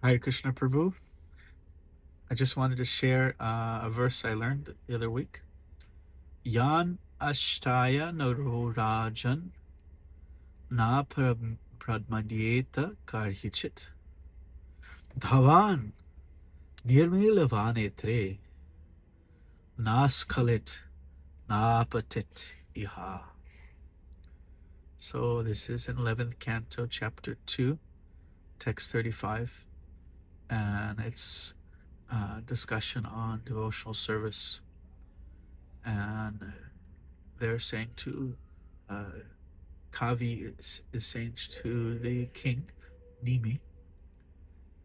Hare Krishna Prabhu. I just wanted to share a verse I learned the other week. Yan ashtaya narorajan na pradmadyeta karhichit dhavan nirmilavane naskalit napatit iha. So this is in 11th canto, chapter 2, text 35, and it's discussion on devotional service. And they're saying to Kavi is saying to the king Nimi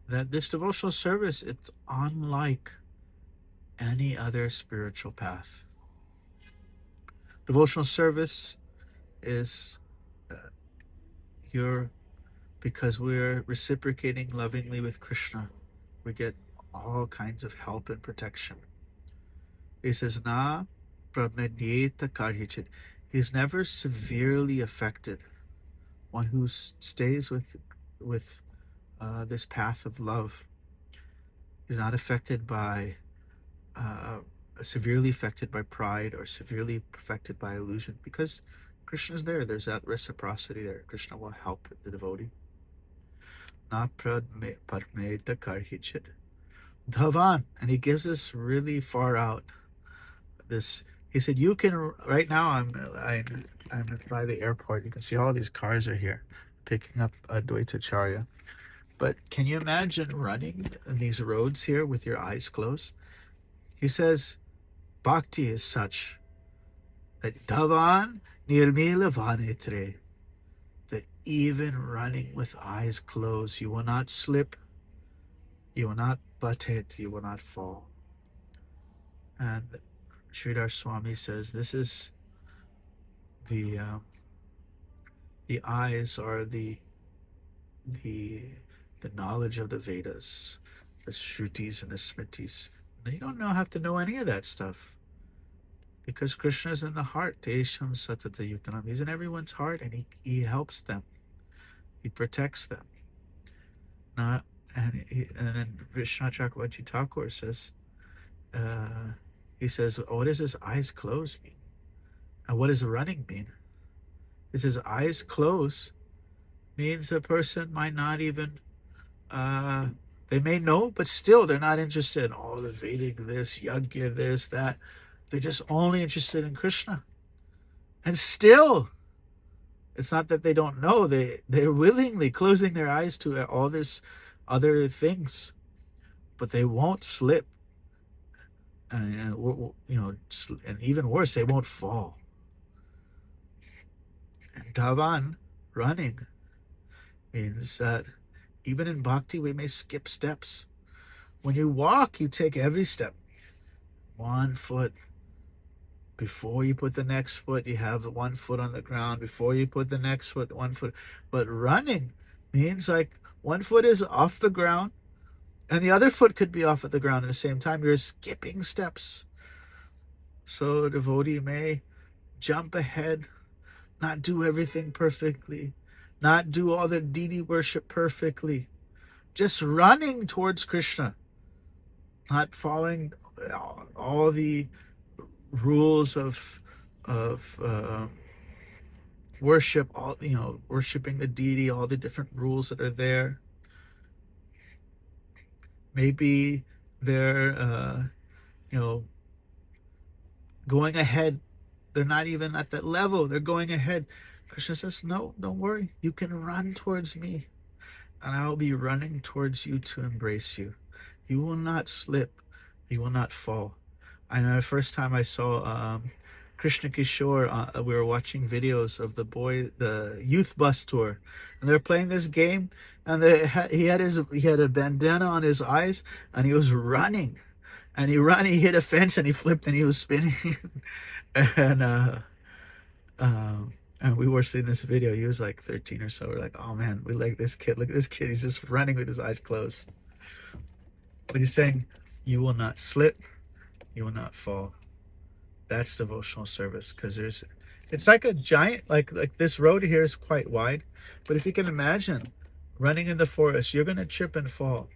that this devotional service, it's unlike any other spiritual path. Devotional service is because we're reciprocating lovingly with Krishna, we get all kinds of help and protection. He says, Na pramanyeta karhichit. He's never severely affected. One who stays with this path of love is not affected by severely affected by pride or severely affected by illusion, because Krishna is there. There's that reciprocity there. Krishna will help the devotee. Na parmeta karhichit dhavan, and he gives us really far out. This, he said, you can right now. I'm by the airport. You can see all these cars are here, picking up Advaitacharya. But can you imagine running in these roads here with your eyes closed? He says, bhakti is such that dhavan nirmila vanetre, that even running with eyes closed, you will not slip, you will not butt it, you will not fall. And Sridhar Swami says this is the eyes are the knowledge of the Vedas, the Shrutis and the Smritis. And you don't have to know any of that stuff, because Krishna is in the heart. Tesham satata yutanam. He's in everyone's heart, and he helps them. He protects them. And then Vishnu Chakravarti Thakur says, he says, what does his eyes closed mean? And what does running mean? He says eyes closed means a person might not even, they may know, but still they're not interested in all the Vedic this, Yajna this, that. They're just only interested in Krishna. And still, it's not that they don't know. They're willingly closing their eyes to all this other things, but they won't slip. And even worse, they won't fall. And dhavan, running, means that even in bhakti we may skip steps. When you walk, you take every step. 1 foot. Before you put the next foot, you have 1 foot on the ground. Before you put the next foot, 1 foot. But running means like 1 foot is off the ground, and the other foot could be off at the ground at the same time. You're skipping steps. So a devotee may jump ahead, not do everything perfectly, not do all the deity worship perfectly, just running towards Krishna, not following all the rules of worship, all worshiping the deity, all the different rules that are there. Maybe they're going ahead. They're not even at that level. They're going ahead. Krishna says, no, don't worry. You can run towards me, and I will be running towards you to embrace you. You will not slip. You will not fall. I know the first time I saw Krishna Kishore, we were watching videos of the youth bus tour, and they were playing this game, and he had a bandana on his eyes, and he was running, and he hit a fence, and he flipped, and he was spinning, and we were seeing this video. He was like 13 or so. We're like, oh man, we like this kid. Look at this kid. He's just running with his eyes closed. But he's saying, you will not slip, you will not fall. That's devotional service, because it's like a giant, like this road here is quite wide, but if you can imagine running in the forest, you're going to trip and fall.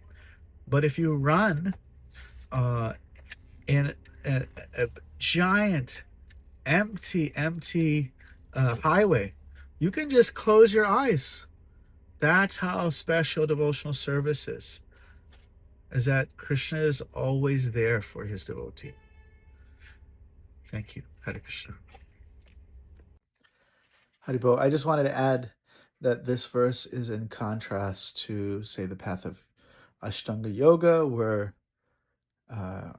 But if you run uh, in a giant, empty highway, you can just close your eyes. That's how special devotional service is that Krishna is always there for his devotee. Thank you. Hare Krishna. Haribo, I just wanted to add that this verse is in contrast to, say, the path of Ashtanga Yoga, where uh,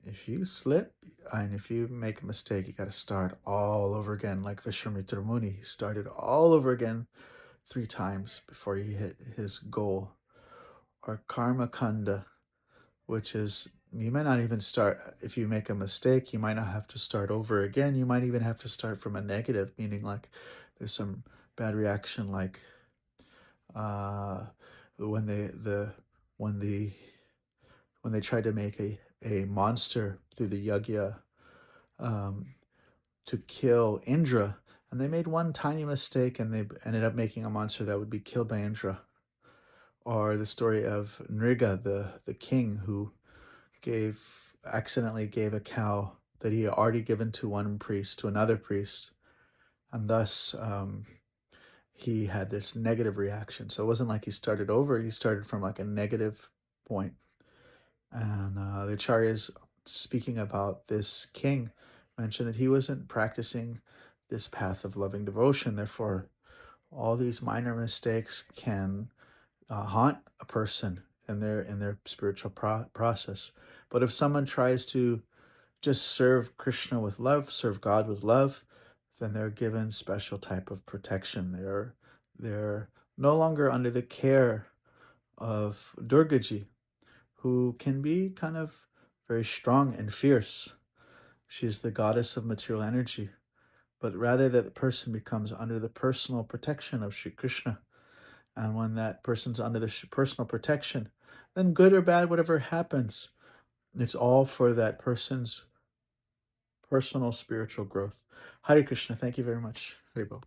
if you slip and if you make a mistake, you got to start all over again. Like Vishwamitra Muni, he started all over again 3 times before he hit his goal. Or Karma Kanda, which is you might not even start if you make a mistake. You might not have to start over again. You might even have to start from a negative, meaning like there's some bad reaction, like uh, when when the when they tried to make a monster through the yagya um, to kill Indra, and they made one tiny mistake, and they ended up making a monster that would be killed by Indra. Or the story of Nriga, the king who accidentally gave a cow that he had already given to one priest to another priest, and thus he had this negative reaction. So it wasn't like he started over; he started from like a negative point. And the acharyas speaking about this king mentioned that he wasn't practicing this path of loving devotion. Therefore, all these minor mistakes can haunt a person in their spiritual process. But if someone tries to just serve Krishna with love, serve God with love, then they're given special type of protection. They're no longer under the care of Durgaji, who can be kind of very strong and fierce. She's the goddess of material energy, but rather that the person becomes under the personal protection of Sri Krishna. And when that person's under the personal protection, then good or bad, whatever happens, it's all for that person's personal spiritual growth. Hare Krishna. Thank you very much. Hare Bo.